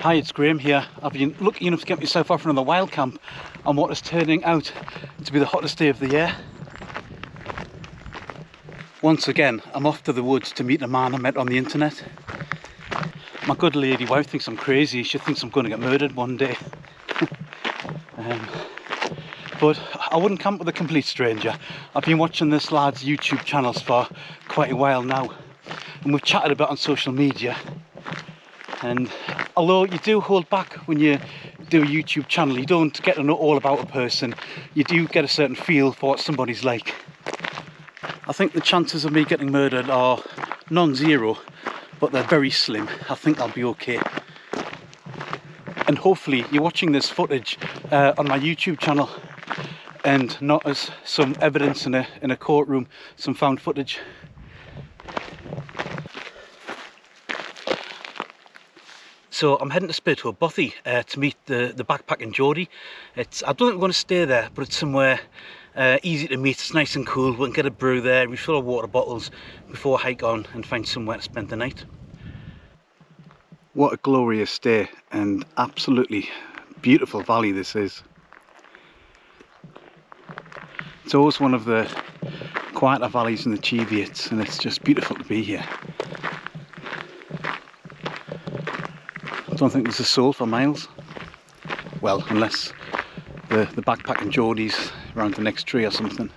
Hi, it's Graham here. I've been lucky enough to get myself off another wild camp on what is turning out to be the hottest day of the year. Once again, I'm off to the woods to meet a man I met on the internet. My good lady wife thinks I'm crazy. She thinks I'm going to get murdered one day. But I wouldn't camp with a complete stranger. I've been watching this lad's YouTube channels for quite a while now, and we've chatted about it on social media. And although you do hold back when you do a YouTube channel, you don't get to know all about a person, you do get a certain feel for what somebody's like. I think the chances of me getting murdered are non-zero, but they're very slim. I think I'll be okay. And hopefully you're watching this footage on my YouTube channel and not as some evidence in a courtroom, some found footage. So I'm heading to Spithope Bothy to meet the Backpacking Geordie. I don't think we're going to stay there, but it's somewhere easy to meet. It's nice and cool. We can get a brew there, refill our water bottles before I hike on and find somewhere to spend the night. What a glorious day and absolutely beautiful valley this is. It's always one of the quieter valleys in the Cheviots, and it's just beautiful to be here. I don't think there's a soul for miles. Well, unless the Backpacking Geordies around the next tree or something.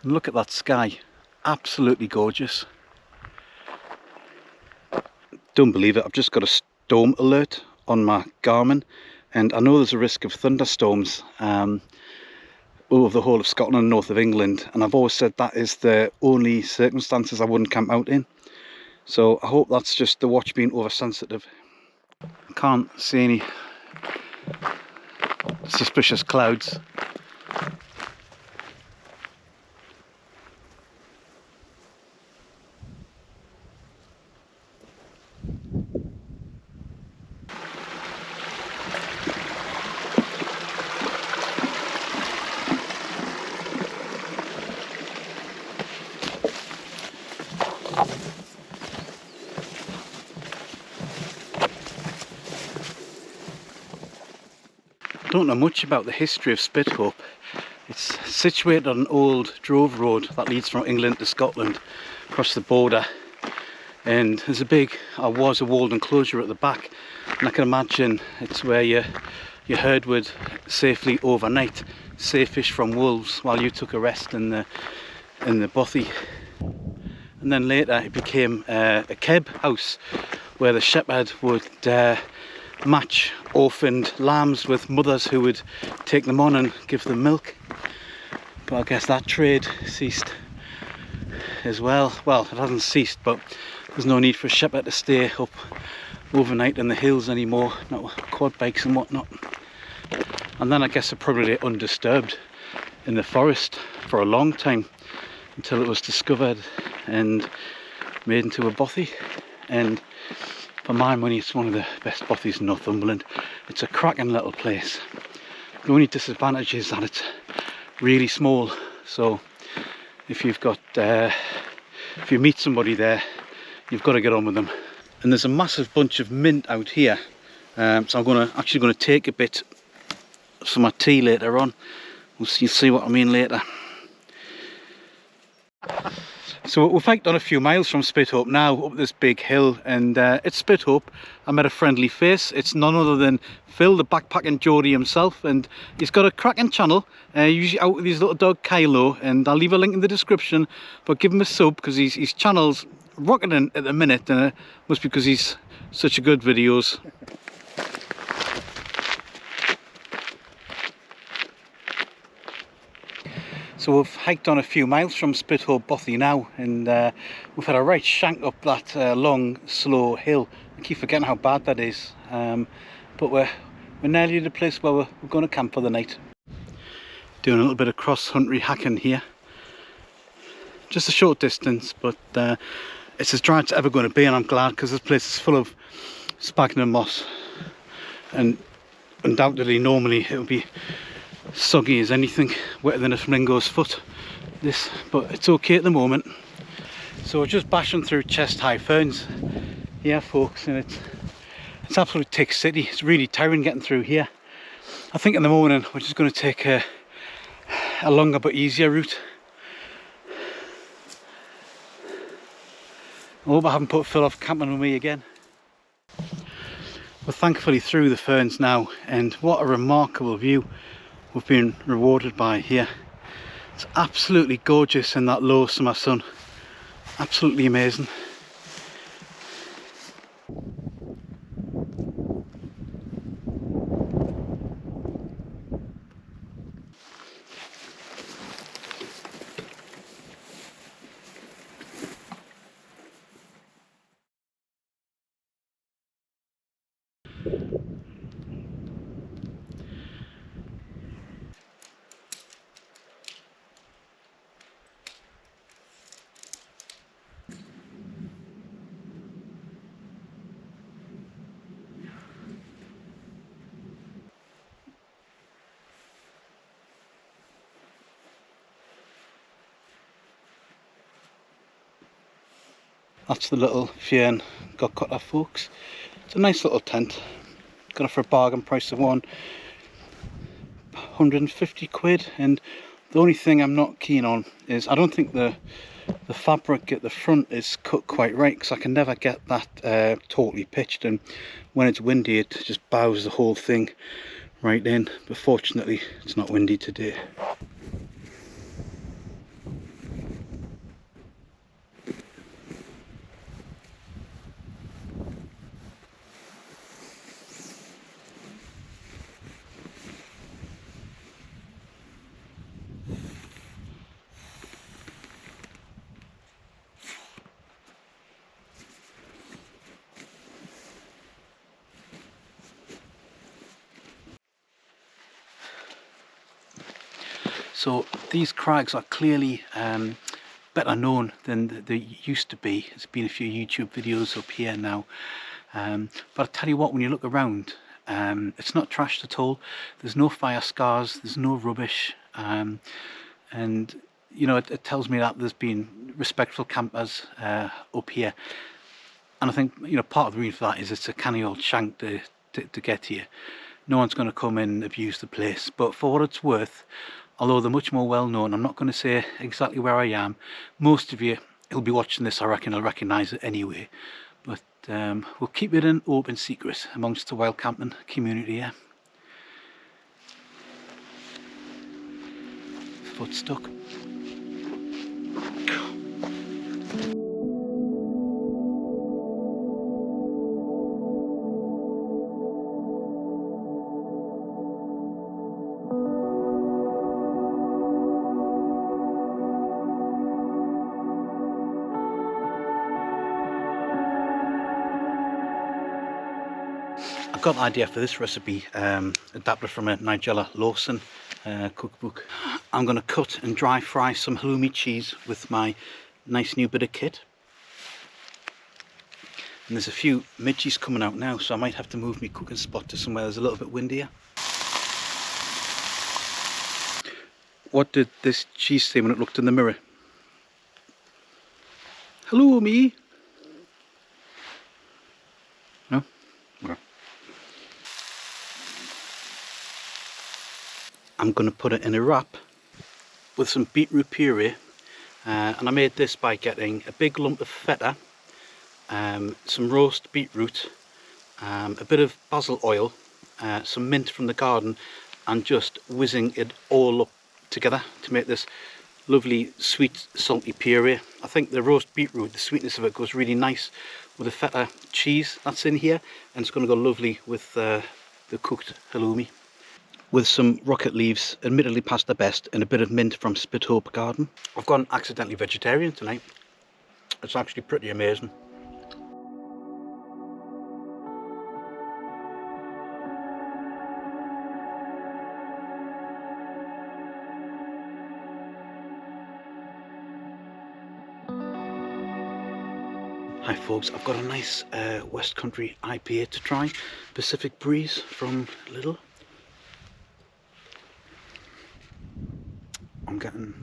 And look at that sky, absolutely gorgeous. Don't believe it, I've just got a storm alert on my Garmin, and I know there's a risk of thunderstorms over the whole of Scotland and north of England, and I've always said that is the only circumstances I wouldn't camp out in. So I hope that's just the watch being oversensitive. I can't see any suspicious clouds. I don't know much about the history of Spithope. It's situated on an old drove road that leads from England to Scotland across the border, and there's was a walled enclosure at the back, and I can imagine it's where your herd would safely overnight, safe-ish from wolves, while you took a rest in the bothy. And then later it became a keb house where the shepherd would match orphaned lambs with mothers who would take them on and give them milk. But I guess that trade ceased as well. Well, it hasn't ceased, but there's no need for a shepherd to stay up overnight in the hills anymore, not with quad bikes and whatnot. And then I guess it probably undisturbed in the forest for a long time until it was discovered and made into a bothy. And for my money, it's one of the best bothies in Northumberland. It's a cracking little place. The only disadvantage is that it's really small. So if you've got, if you meet somebody there, you've got to get on with them. And there's a massive bunch of mint out here. So I'm actually going to take a bit of some of my tea later on. You'll see what I mean later. So we've hiked on a few miles from Spithope now, up this big hill, and it's Spithope. I met a friendly face. It's none other than Phil, the Backpacking Geordie himself, and he's got a cracking channel, usually out with his little dog Kylo, and I'll leave a link in the description, but give him a sub, because his channel's rocketing at the minute, and it must be because he's such a good videos. So we've hiked on a few miles from Spithope Bothy now, and we've had a right shank up that long, slow hill. I keep forgetting how bad that is, but we're nearly at the place where we're going to camp for the night. Doing a little bit of cross-country hacking here. Just a short distance, but it's as dry as it's ever going to be, and I'm glad, because this place is full of sphagnum moss, and undoubtedly normally it would be soggy as anything, wetter than a flamingo's foot, but it's okay at the moment. So we're just bashing through chest high ferns Yeah folks, and it's absolute tick city. It's really tiring getting through here. I think in the morning we're just going to take a longer but easier route. I hope I haven't put Phil off camping with me again. We're thankfully through the ferns now, and what a remarkable view we've been rewarded by here. It's absolutely gorgeous in that low summer sun. Absolutely amazing. That's the little fern got cut off folks. It's a nice little tent. Got it for a bargain price of £150, and the only thing I'm not keen on is I don't think the fabric at the front is cut quite right, because I can never get that totally pitched, and when it's windy it just bows the whole thing right in. But fortunately it's not windy today. So these crags are clearly better known than they used to be. There's been a few YouTube videos up here now, but I tell you what, when you look around, it's not trashed at all. There's no fire scars, there's no rubbish, and you know, it tells me that there's been respectful campers up here. And I think, you know, part of the reason for that is it's a canny old shank to get here. No one's going to come in and abuse the place, but for what it's worth, although they're much more well known, I'm not going to say exactly where I am. Most of you who'll be watching this, I reckon, will recognise it anyway. But we'll keep it an open secret amongst the wild camping community here. Foot stuck. I've got an idea for this recipe, adapted from a Nigella Lawson cookbook. I'm going to cut and dry fry some halloumi cheese with my nice new bit of kit. And there's a few midges coming out now, so I might have to move my cooking spot to somewhere there's a little bit windier. What did this cheese say when it looked in the mirror? Hello, me. No? Okay. I'm going to put it in a wrap with some beetroot puree, and I made this by getting a big lump of feta, some roast beetroot, a bit of basil oil, some mint from the garden, and just whizzing it all up together to make this lovely sweet salty puree. I think the roast beetroot, the sweetness of it goes really nice with the feta cheese that's in here, and it's going to go lovely with the cooked halloumi. With some rocket leaves, admittedly past the best, and a bit of mint from Spithope Garden. I've gone accidentally vegetarian tonight. It's actually pretty amazing. Hi folks, I've got a nice West Country IPA to try. Pacific Breeze from Lidl. I'm getting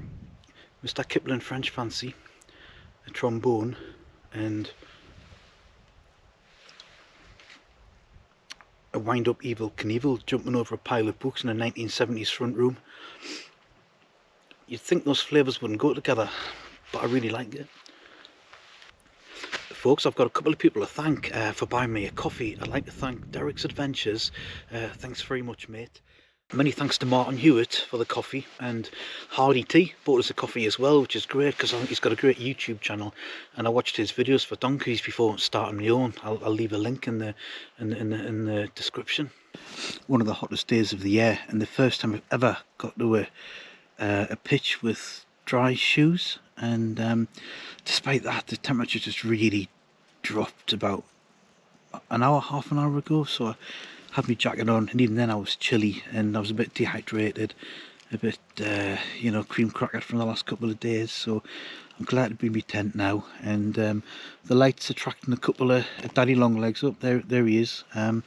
Mr. Kipling French Fancy, a trombone, and wind up Evel Knievel jumping over a pile of books in a 1970s front room. You'd think those flavours wouldn't go together, but I really like it. Folks, I've got a couple of people to thank for buying me a coffee. I'd like to thank Derek's Adventures. Thanks very much, mate. Many thanks to Martin Hewitt for the coffee, and Hardy T bought us a coffee as well, which is great because I think he's got a great YouTube channel, and I watched his videos for donkeys before starting my own. I'll leave a link in the description. One of the hottest days of the year, and the first time I've ever got to a pitch with dry shoes, and despite that the temperature just really dropped about an hour, half an hour ago, so I had my jacket on, and even then I was chilly and I was a bit dehydrated, a bit you know, cream crackered from the last couple of days. So I'm glad to be in my tent now, and the light's attracting a couple of daddy long legs up there. There he is. I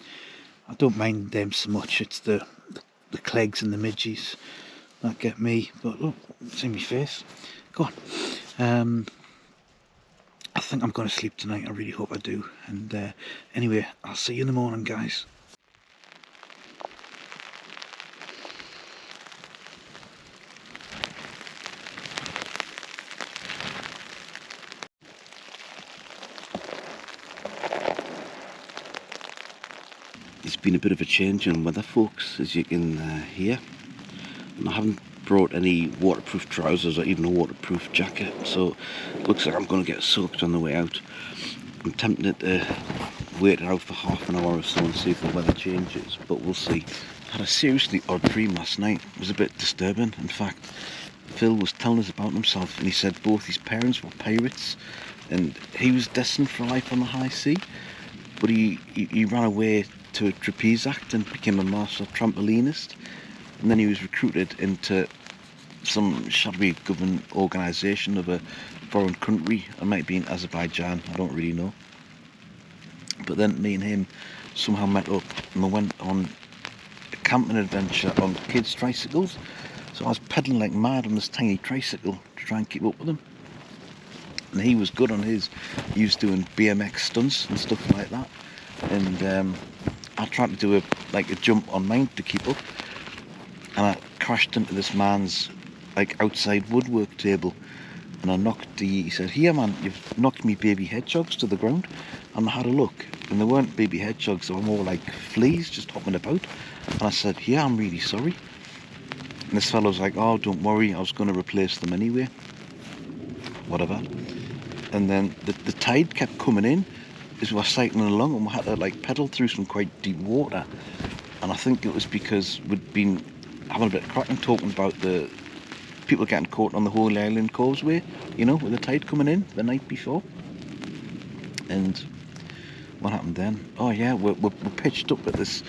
don't mind them so much. It's the clegs and the midges that get me. But look, see my face. Go on. I think I'm going to sleep tonight. I really hope I do. And anyway, I'll see you in the morning, guys. It's been a bit of a change in weather, folks, as you can hear. And I haven't brought any waterproof trousers or even a waterproof jacket, so it looks like I'm going to get soaked on the way out. I'm tempted to wait it out for half an hour or so and see if the weather changes, but we'll see. I had a seriously odd dream last night. It was a bit disturbing. In fact, Phil was telling us about himself, and he said both his parents were pirates and he was destined for life on the high sea, but he ran away to a trapeze act and became a master trampolinist, and then he was recruited into some shadowy government organisation of a foreign country. It might be in Azerbaijan, I don't really know. But then me and him somehow met up and we went on a camping adventure on kids' tricycles. So I was pedalling like mad on this tiny tricycle to try and keep up with him. And he was good on his. He was doing BMX stunts and stuff like that. And I tried to do a jump on mine to keep up. And I crashed into this man's outside woodwork table, and I knocked he said, "Here man, you've knocked me baby hedgehogs to the ground." And I had a look, and they weren't baby hedgehogs, they were more like fleas just hopping about. And I said, "Yeah, I'm really sorry." And this fellow was like, "Oh, don't worry, I was going to replace them anyway." Whatever. And then the tide kept coming in as we were cycling along, and we had to pedal through some quite deep water. And I think it was because we'd been having a bit of cracking talking about the people getting caught on the Holy Island Causeway, you know, with the tide coming in the night before. And what happened then? Oh yeah, we're pitched up at this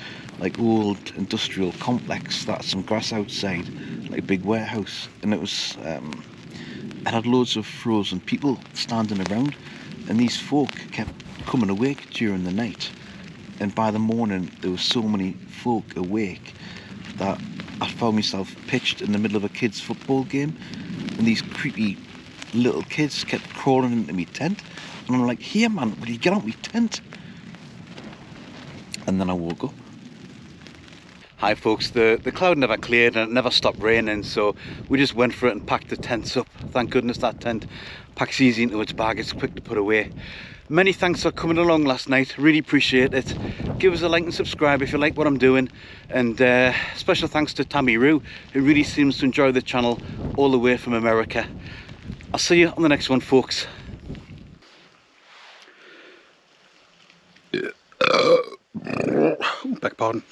old industrial complex that had some grass outside, like a big warehouse, and it was it had loads of frozen people standing around, and these folk kept coming awake during the night, and by the morning there were so many folk awake that I found myself pitched in the middle of a kids' football game, and these creepy little kids kept crawling into my tent, and I'm like, "Here man, will you get out my tent?" And then I woke up. Hi folks, the cloud never cleared and it never stopped raining, so we just went for it and packed the tents up. Thank goodness that tent packs easy into its bag, it's quick to put away. Many thanks for coming along last night, really appreciate it. Give us a like and subscribe if you like what I'm doing, and special thanks to Tammy Roo, who really seems to enjoy the channel all the way from America. I'll see you on the next one, folks. Beg pardon.